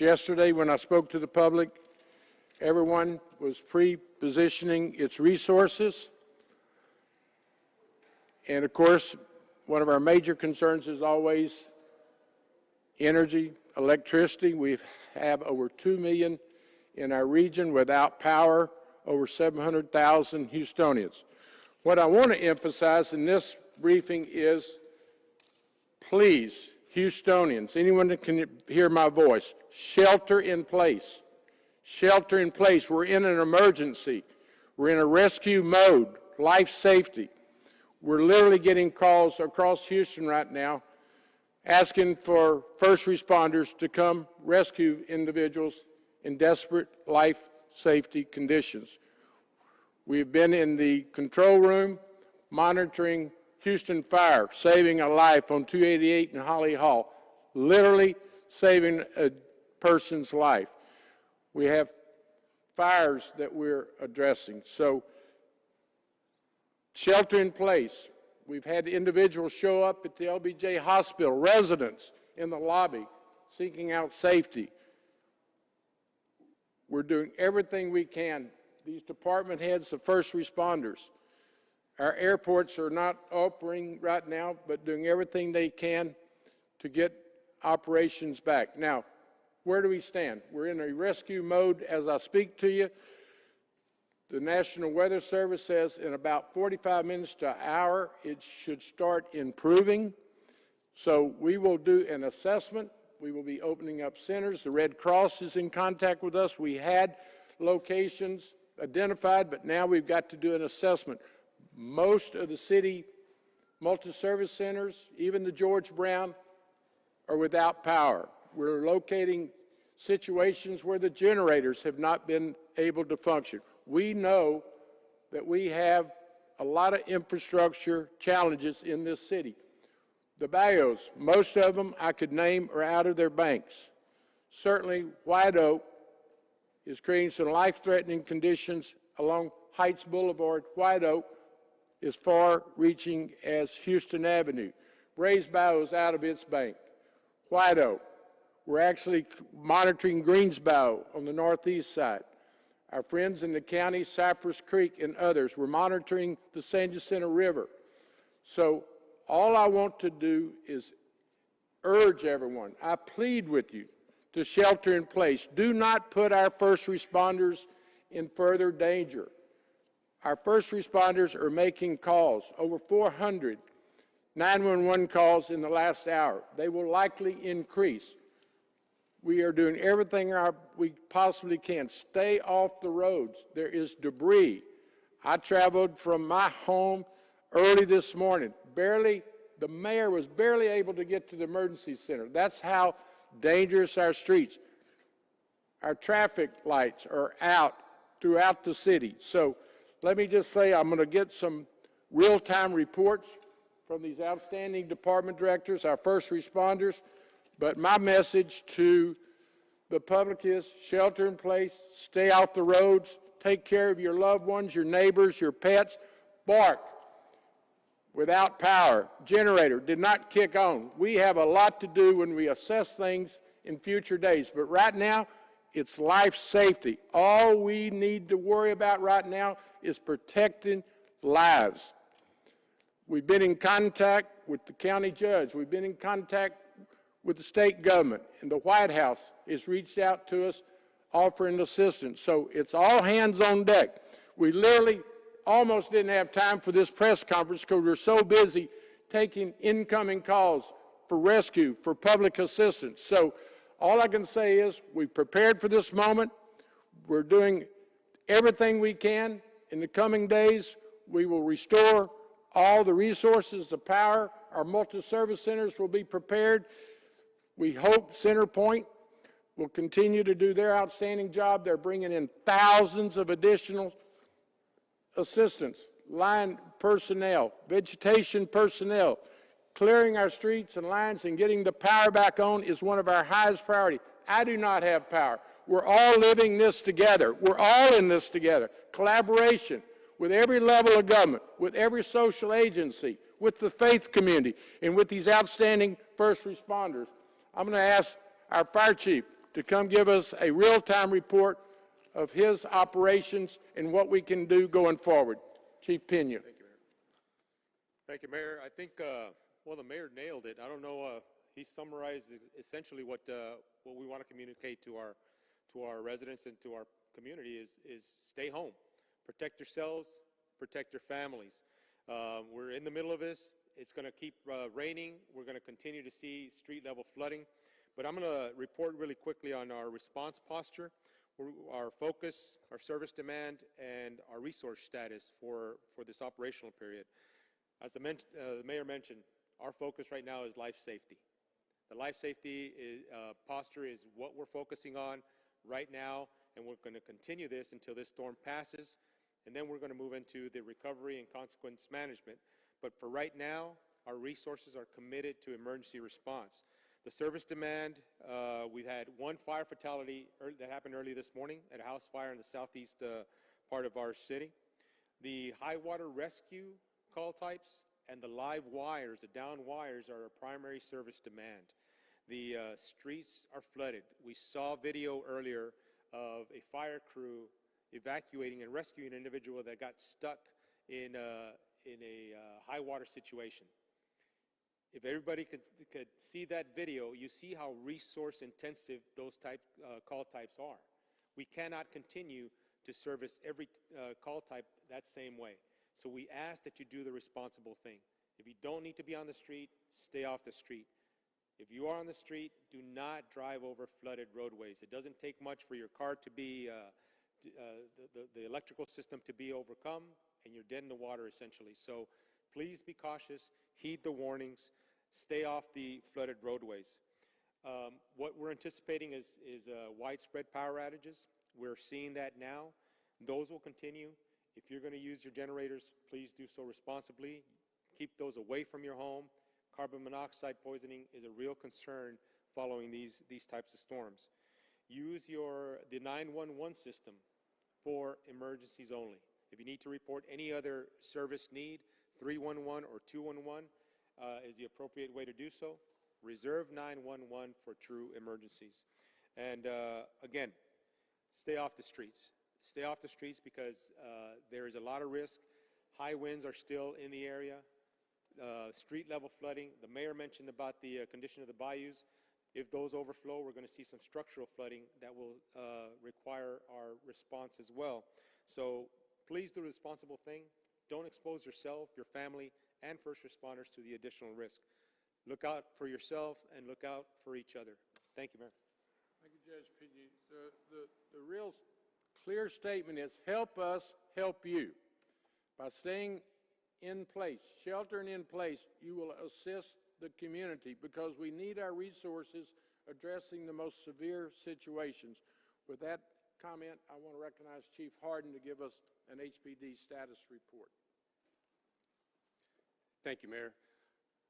yesterday when I spoke to the public, everyone was pre-positioning its resources. And of course, one of our major concerns is always energy, electricity. We have over 2 million in our region without power, over 700,000 Houstonians. What I want to emphasize in this briefing is, please, Houstonians, anyone that can hear my voice, shelter in place. Shelter in place. We're in an emergency. We're in a rescue mode, life safety. We're literally getting calls across Houston right now asking for first responders to come rescue individuals in desperate life safety conditions. We've been in the control room monitoring Houston fire, saving a life on 288 in Holly Hall, literally saving a person's life. We have fires that we're addressing. So shelter in place. We've had individuals show up at the LBJ hospital, residents in the lobby, seeking out safety. We're doing everything we can. These department heads, the first responders. Our airports are not operating right now, but doing everything they can to get operations back. Now, where do we stand? We're in a rescue mode as I speak to you. The National Weather Service says in about 45 minutes to an hour, it should start improving. So we will do an assessment. We will be opening up centers. The Red Cross is in contact with us. We had locations identified, but now we've got to do an assessment. Most of the city multi-service centers, even the George Brown, are without power. We're locating situations where the generators have not been able to function. We know that we have a lot of infrastructure challenges in this city. The barrios, most of them I could name are out of their banks. Certainly White Oak is creating some life-threatening conditions along Heights Boulevard. White Oak is far-reaching as Houston Avenue. Brays Bayou is out of its bank. White Oak. We're actually monitoring Greens Bayou on the northeast side. Our friends in the county, Cypress Creek and others, we're monitoring the San Jacinto River. So all I want to do is urge everyone, I plead with you to shelter in place. Do not put our first responders in further danger. Our first responders are making calls, over 400 911 calls in the last hour. They will likely increase. We are doing everything we possibly can. Stay off the roads. There is debris. I traveled from my home early this morning. The mayor was barely able to get to the emergency center. That's how dangerous our streets. Our traffic lights are out throughout the city. So let me just say I'm going to get some real-time reports from these outstanding department directors, our first responders. But my message to the public is shelter in place, stay off the roads, take care of your loved ones, your neighbors, your pets. Bark. Without power, generator did not kick on. We have a lot to do when we assess things in future days. But right now, it's life safety. All we need to worry about right now is protecting lives. We've been in contact with the county judge. We've been in contact with the state government, and the White House has reached out to us offering assistance. So it's all hands on deck. We literally almost didn't have time for this press conference because we're so busy taking incoming calls for rescue, for public assistance. So all I can say is we've prepared for this moment. We're doing everything we can. In the coming days, we will restore all the resources, the power. Our multi-service centers will be prepared. We hope CenterPoint will continue to do their outstanding job. They're bringing in thousands of additional assistants, line personnel, vegetation personnel. Clearing our streets and lines and getting the power back on is one of our highest priorities. I do not have power. We're all living this together. We're all in this together. Collaboration with every level of government, with every social agency, with the faith community, and with these outstanding first responders. I'm going to ask our fire chief, to come give us a real-time report of his operations and what we can do going forward. Chief Pena. Thank you, Mayor. Thank you, Mayor. I think, well, the Mayor nailed it. I don't know, he summarized essentially what we want to communicate to our residents and to our community is stay home. Protect yourselves, protect your families. We're in the middle of this. It's going to keep raining. We're going to continue to see street level flooding. But I'm going to report really quickly on our response posture, our focus, our service demand, and our resource status for this operational period. As the Mayor mentioned, our focus right now is life safety. The life safety posture is what we're focusing on right now, and we're going to continue this until this storm passes, and then we're going to move into the recovery and consequence management. But for right now, our resources are committed to emergency response. The service demand, we had one fire fatality that happened early this morning at a house fire in the southeast part of our city. The high water rescue call types and the live wires, the down wires, are our primary service demand. The streets are flooded. We saw video earlier of a fire crew evacuating and rescuing an individual that got stuck in a high water situation. If everybody could see that video, you see how resource intensive those call types are. We cannot continue to service every call type that same way. So we ask that you do the responsible thing. If you don't need to be on the street, stay off the street. If you are on the street, do not drive over flooded roadways. It doesn't take much for your car to be, the electrical system to be overcome, and you're dead in the water essentially. So please be cautious, heed the warnings, stay off the flooded roadways. What we're anticipating is widespread power outages. We're seeing that now. Those will continue. If you're going to use your generators, please do so responsibly. Keep those away from your home. Carbon monoxide poisoning is a real concern following these types of storms. Use the 911 system for emergencies only. If you need to report any other service need, 311 or 211 is the appropriate way to do so. Reserve 911 for true emergencies. And again, stay off the streets. Stay off the streets because there is a lot of risk. High winds are still in the area. Street level flooding. The Mayor mentioned about the condition of the bayous. If those overflow, we're going to see some structural flooding that will require our response as well. So please do the responsible thing. Don't expose yourself, your family, and first responders to the additional risk. Look out for yourself and look out for each other. Thank you, Mayor. Thank you, Judge Pena. The real clear statement is help us help you. By staying in place, sheltering in place, you will assist the community because we need our resources addressing the most severe situations. With that comment, I want to recognize Chief Harden to give us an HPD status report. Thank you, Mayor.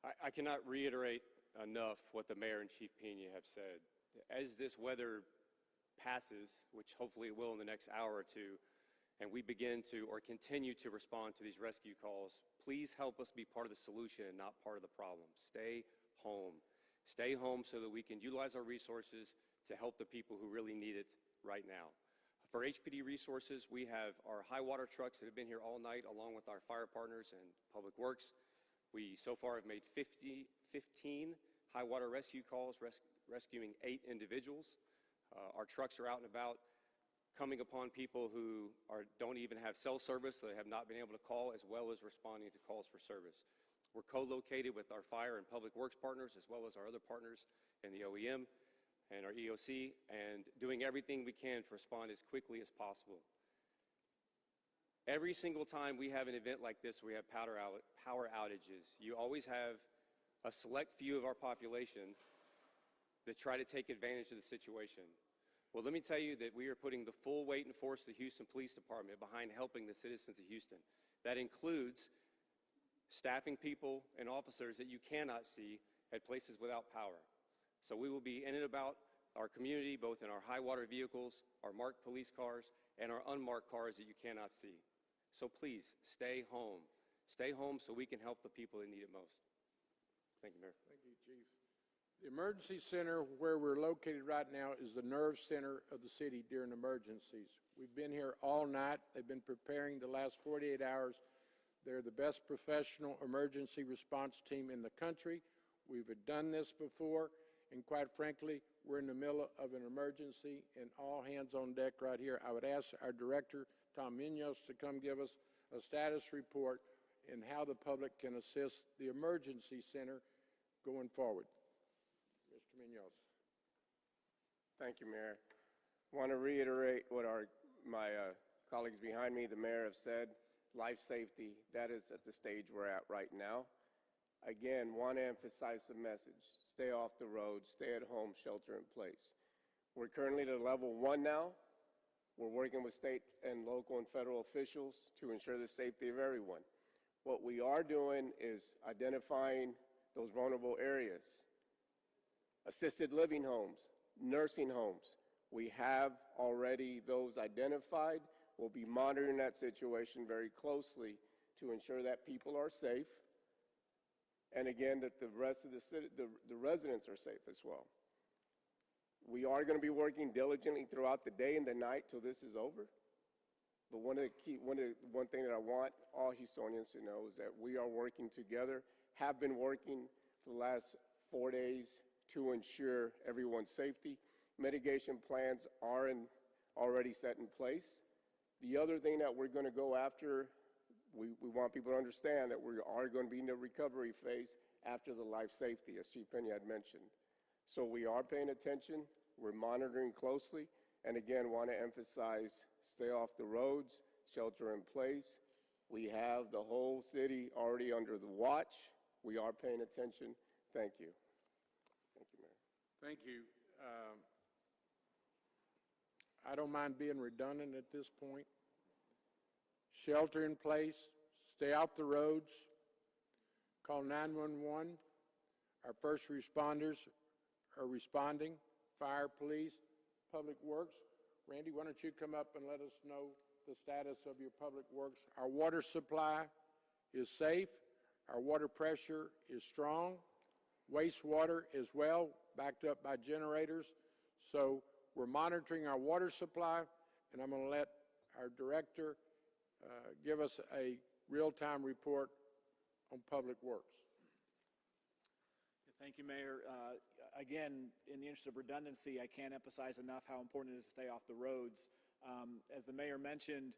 I cannot reiterate enough what the Mayor and Chief Pena have said. As this weather passes, which hopefully it will in the next hour or two, and we begin to or continue to respond to these rescue calls, please help us be part of the solution and not part of the problem. Stay home. Stay home so that we can utilize our resources to help the people who really need it right now. For HPD resources, we have our high water trucks that have been here all night along with our fire partners and Public Works. We so far have made 15 high water rescue calls, rescuing 8 individuals. Our trucks are out and about, coming upon people who don't even have cell service, so they have not been able to call, as well as responding to calls for service. We're co-located with our fire and Public Works partners, as well as our other partners in the OEM and our EOC, and doing everything we can to respond as quickly as possible. Every single time we have an event like this, we have power outages. You always have a select few of our population that try to take advantage of the situation. Well, let me tell you that we are putting the full weight and force of the Houston Police Department behind helping the citizens of Houston. That includes staffing people and officers that you cannot see at places without power. So we will be in and about our community, both in our high water vehicles, our marked police cars, and our unmarked cars that you cannot see. So please, stay home. Stay home so we can help the people that need it most. Thank you, Mayor. Thank you, Chief. The emergency center where we're located right now is the nerve center of the city during emergencies. We've been here all night. They've been preparing the last 48 hours. They're the best professional emergency response team in the country. We've done this before, and quite frankly, we're in the middle of an emergency and all hands on deck right here. I would ask our director, Tom Munoz, to come give us a status report and how the public can assist the emergency center going forward. Mr. Munoz. Thank you, Mayor. I want to reiterate what my colleagues behind me, the mayor, have said. Life safety, that is at the stage we're at right now. Again, want to emphasize the message. Stay off the road, stay at home, shelter in place. We're currently at level 1 now. We're working with state and local and federal officials to ensure the safety of everyone. What we are doing is identifying those vulnerable areas. Assisted living homes, nursing homes. We have already those identified. We'll be monitoring that situation very closely to ensure that people are safe, and again, that the rest of the city, the residents are safe as well. We are going to be working diligently throughout the day and the night till this is over. But one thing that I want all Houstonians to know is that we are working together, have been working for the last 4 days to ensure everyone's safety. Mitigation plans are already set in place. The other thing that we're going to go after, we want people to understand that we are going to be in the recovery phase after the life safety, as Chief Pena had mentioned. So we are paying attention, we're monitoring closely, and again, want to emphasize, stay off the roads, shelter in place. We have the whole city already under the watch. We are paying attention. Thank you. Thank you, Mayor. Thank you. I don't mind being redundant at this point. Shelter in place, stay out the roads, call 911. Our first responders are responding, fire, police, public works. Randy, why don't you come up and let us know the status of your public works. Our water supply is safe. Our water pressure is strong. Wastewater as well, backed up by generators. So we're monitoring our water supply, and I'm going to let our director give us a real-time report on public works. Thank you, Mayor. Again, in the interest of redundancy, I can't emphasize enough how important it is to stay off the roads. As the Mayor mentioned,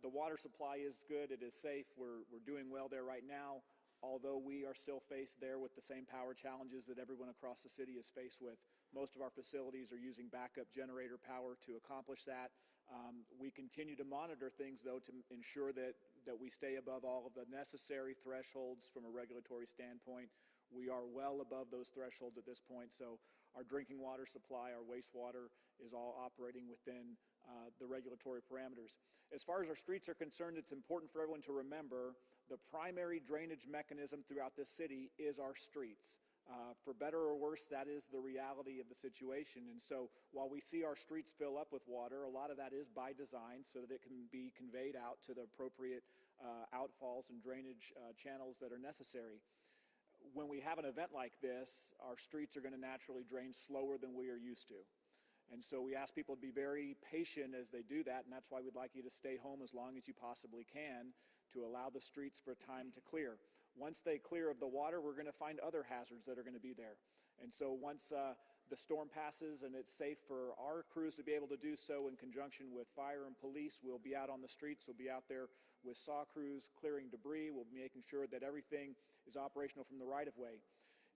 the water supply is good. It is safe. We're doing well there right now, although we are still faced there with the same power challenges that everyone across the city is faced with. Most of our facilities are using backup generator power to accomplish that. We continue to monitor things, though, to ensure that we stay above all of the necessary thresholds from a regulatory standpoint. We are well above those thresholds at this point, so our drinking water supply, our wastewater is all operating within the regulatory parameters. As far as our streets are concerned, it's important for everyone to remember the primary drainage mechanism throughout this city is our streets. For better or worse, that is the reality of the situation. And so while we see our streets fill up with water, a lot of that is by design so that it can be conveyed out to the appropriate outfalls and drainage channels that are necessary. When we have an event like this, our streets are going to naturally drain slower than we are used to. And so we ask people to be very patient as they do that, and that's why we'd like you to stay home as long as you possibly can to allow the streets for time to clear. Once they clear of the water, we're going to find other hazards that are going to be there. And so once the storm passes and it's safe for our crews to be able to do so in conjunction with fire and police, we'll be out on the streets. We'll be out there with saw crews clearing debris. We'll be making sure that everything is operational from the right-of-way.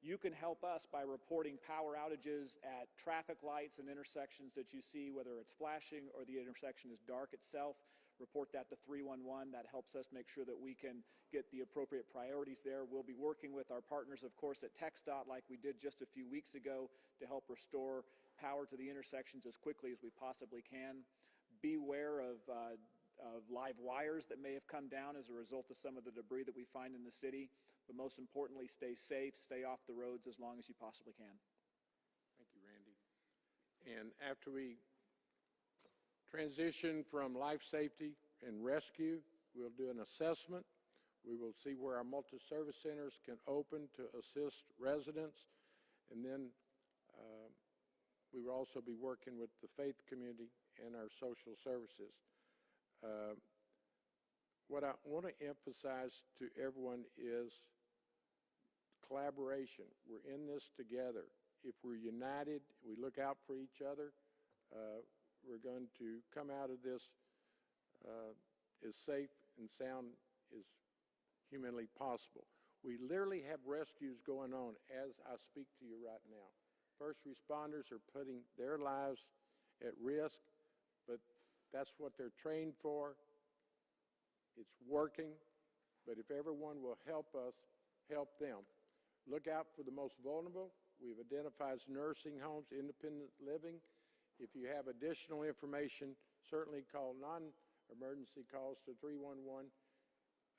You can help us by reporting power outages at traffic lights and intersections that you see, whether it's flashing or the intersection is dark itself. Report that to 311. That helps us make sure that we can get the appropriate priorities there. We'll be working with our partners, of course, at TxDOT like we did just a few weeks ago to help restore power to the intersections as quickly as we possibly can. Beware of live wires that may have come down as a result of some of the debris that we find in the city. But most importantly, stay safe, stay off the roads as long as you possibly can. Thank you, Randy. And after we transition from life safety and rescue, we'll do an assessment. We will see where our multi-service centers can open to assist residents. And then we will also be working with the faith community and our social services. What I want to emphasize to everyone is collaboration. We're in this together. If we're united, we look out for each other, we're going to come out of this as safe and sound as humanly possible. We literally have rescues going on as I speak to you right now. First responders are putting their lives at risk, but that's what they're trained for. It's working, but if everyone will help us, help them. Look out for the most vulnerable. We've identified nursing homes, independent living. If you have additional information, certainly call non-emergency calls to 311,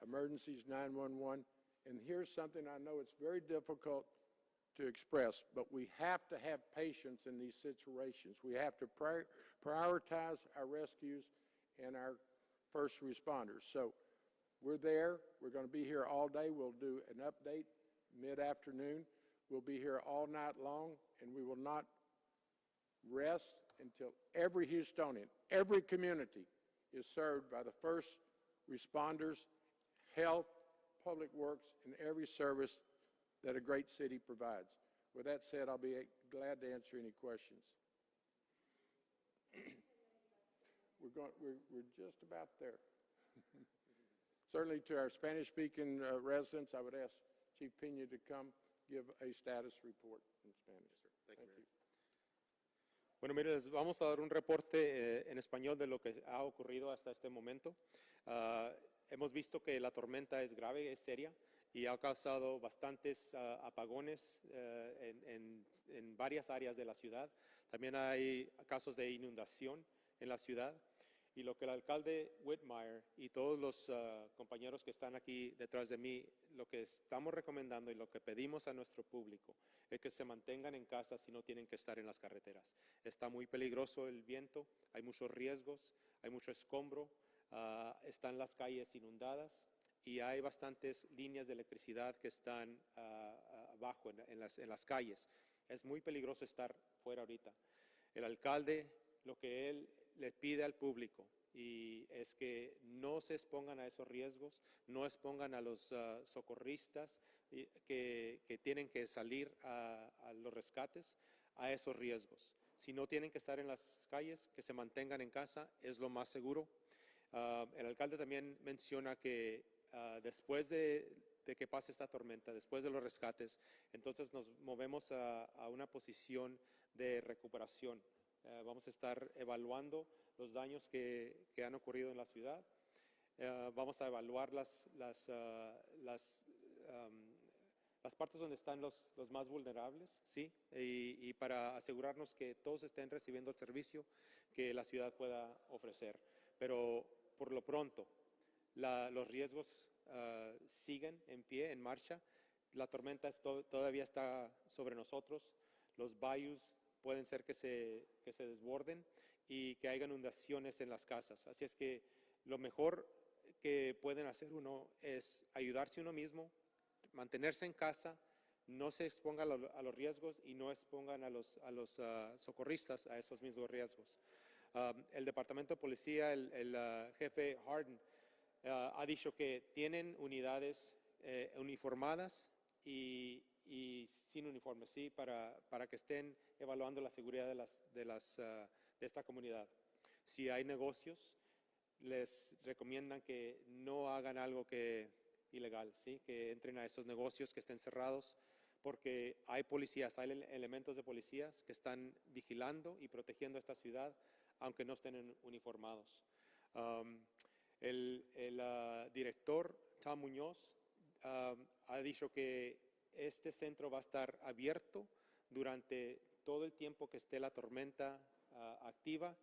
emergencies 911. And here's something I know it's very difficult to express, but we have to have patience in these situations. We have to prioritize our rescues and our first responders. So we're there. We're going to be here all day. We'll do an update mid-afternoon. We'll be here all night long, and we will not rest until every Houstonian, every community is served by the first responders, health, public works, and every service that a great city provides. With that said, I'll be glad to answer any questions. We're just about there. Certainly to our Spanish-speaking residents, I would ask Chief Pena to come give a status report in Spanish. Thank you. Bueno, mire, les vamos a dar un reporte en español de lo que ha ocurrido hasta este momento. Hemos visto que la tormenta es grave, es seria, y ha causado bastantes apagones en varias áreas de la ciudad. También hay casos de inundación en la ciudad. Y lo que el alcalde Whitmire y todos los compañeros que están aquí detrás de mí, lo que estamos recomendando y lo que pedimos a nuestro público es que se mantengan en casa si no tienen que estar en las carreteras. Está muy peligroso el viento, hay muchos riesgos, hay mucho escombro, están las calles inundadas y hay bastantes líneas de electricidad que están abajo en las calles. Es muy peligroso estar fuera ahorita. El alcalde, lo que él le pide al público y es que no se expongan a esos riesgos, no expongan a los socorristas que tienen que salir a los rescates a esos riesgos. Si no tienen que estar en las calles, que se mantengan en casa, es lo más seguro. El alcalde también menciona que después de que pase esta tormenta, después de los rescates, entonces nos movemos a una posición de recuperación. Vamos a estar evaluando los daños que han ocurrido en la ciudad. Vamos a evaluar las partes donde están los más vulnerables, ¿sí? Y para asegurarnos que todos estén recibiendo el servicio que la ciudad pueda ofrecer. Pero por lo pronto, los riesgos siguen en pie, en marcha. La tormenta todavía está sobre nosotros. Los bayous pueden ser que se desborden y que haya inundaciones en las casas. Así es que lo mejor que pueden hacer uno es ayudarse uno mismo, mantenerse en casa, no se expongan a los riesgos y no expongan a los socorristas a esos mismos riesgos. El Departamento de Policía, el jefe Harden, ha dicho que tienen unidades uniformadas y sin uniformes, ¿sí? Para que estén evaluando la seguridad de esta comunidad. Si hay negocios, les recomiendan que no hagan algo ilegal, ¿sí? Que entren a esos negocios, que estén cerrados, porque hay policías, hay elementos de policías que están vigilando y protegiendo esta ciudad, aunque no estén uniformados. El director, Tom Muñoz, ha dicho que este centro va a estar abierto durante todo el tiempo que esté la tormenta activa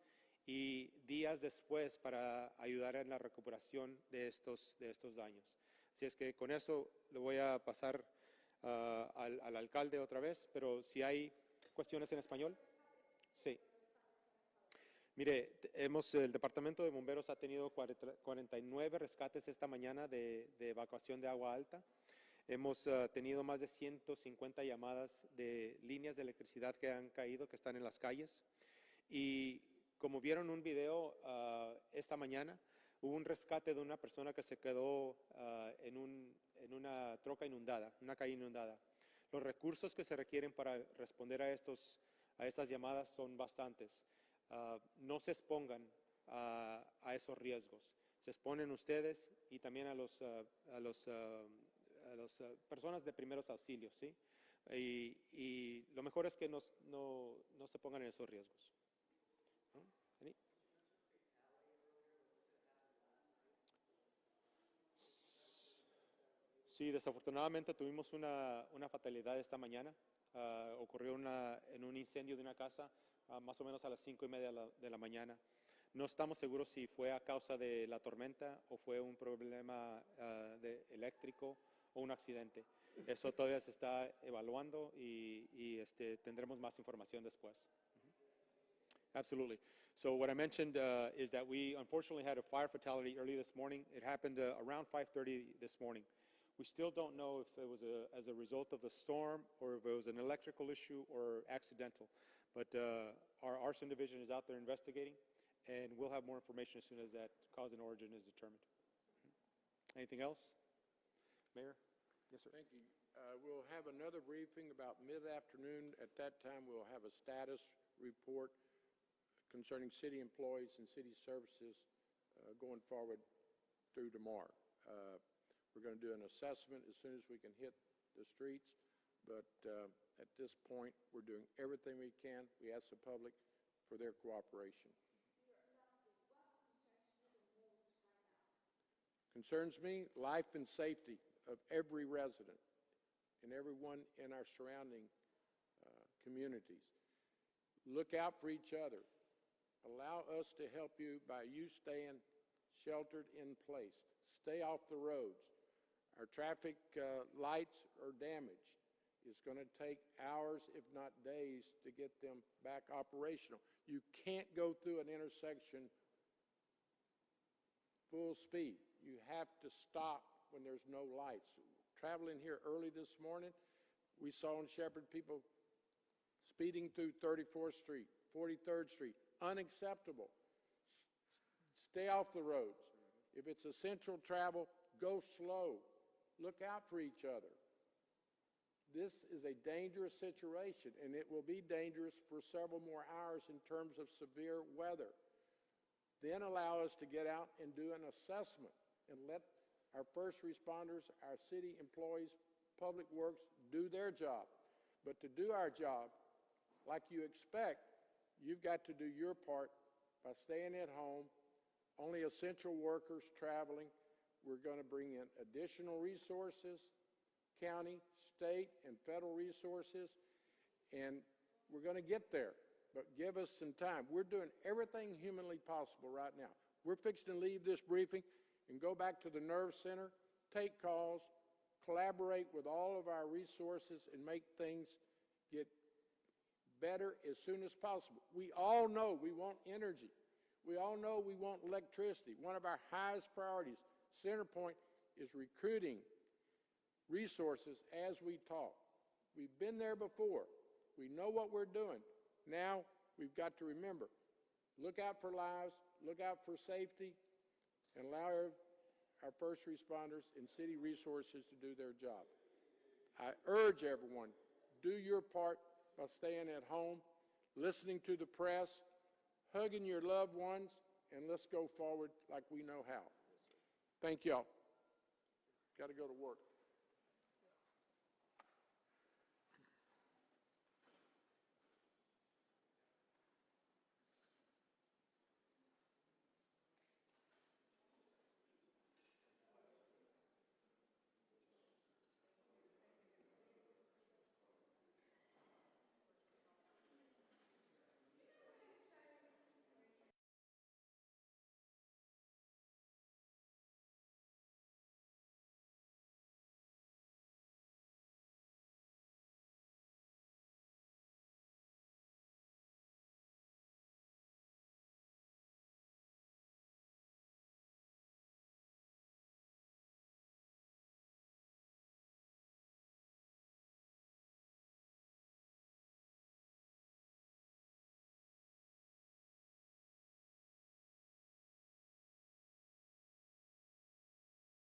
y días después para ayudar en la recuperación de estos daños. Así es que con eso le voy a pasar al alcalde otra vez, pero si hay cuestiones en español. Sí. Mire, el Departamento de Bomberos ha tenido 49 rescates esta mañana de evacuación de agua alta. Hemos tenido más de 150 llamadas de líneas de electricidad que han caído, que están en las calles. Y como vieron un video esta mañana, hubo un rescate de una persona que se quedó en una troca inundada, una calle inundada. Los recursos que se requieren para responder a estas llamadas son bastantes. No se expongan a esos riesgos. Se exponen ustedes y también a las personas de primeros auxilios, ¿sí? Y lo mejor es que no se pongan en esos riesgos. ¿No? ¿Any? Sí, desafortunadamente tuvimos una fatalidad esta mañana. Ocurrió en un incendio de una casa más o menos a las 5:30 de la mañana. No estamos seguros si fue a causa de la tormenta o fue un problema eléctrico o un accidente. Eso todavía se está evaluando y tendremos más información después. Absolutely. So what I mentioned is that we unfortunately had a fire fatality early this morning. It happened around 5:30 this morning. We still don't know if it was as a result of the storm or if it was an electrical issue or accidental. But our arson division is out there investigating, and we'll have more information as soon as that cause and origin is determined. Anything else? Mayor? Yes, sir. Thank you. We'll have another briefing about mid-afternoon. At that time, we'll have a status report concerning city employees and city services going forward through tomorrow. We're going to do an assessment as soon as we can hit the streets, but at this point, we're doing everything we can. We ask the public for their cooperation. Concerns me, life and safety of every resident and everyone in our surrounding communities. Look out for each other. Allow us to help you by you staying sheltered in place. Stay off the roads. Our traffic lights are damaged. It's going to take hours, if not days, to get them back operational. You can't go through an intersection full speed. You have to stop when there's no lights. Traveling here early this morning, we saw in Shepherd people speeding through 34th Street, 43rd Street. Unacceptable. Stay off the roads. If it's essential travel, go slow. Look out for each other. This is a dangerous situation, and it will be dangerous for several more hours in terms of severe weather. Then allow us to get out and do an assessment and let our first responders, our city employees, public works do their job. But to do our job like you expect, you've got to do your part by staying at home, only essential workers traveling. We're going to bring in additional resources, county, state, and federal resources, and we're going to get there. But give us some time. We're doing everything humanly possible right now. We're fixing to leave this briefing and go back to the Nerve Center, take calls, collaborate with all of our resources, and make things get better as soon as possible. We all know we want energy. We all know we want electricity. One of our highest priorities, center point, is recruiting resources as we talk. We've been there before. We know what we're doing. Now we've got to remember, look out for lives, look out for safety, and allow our first responders and city resources to do their job. I urge everyone, do your part by staying at home, listening to the press, hugging your loved ones, and let's go forward like we know how. Thank y'all. Got to go to work.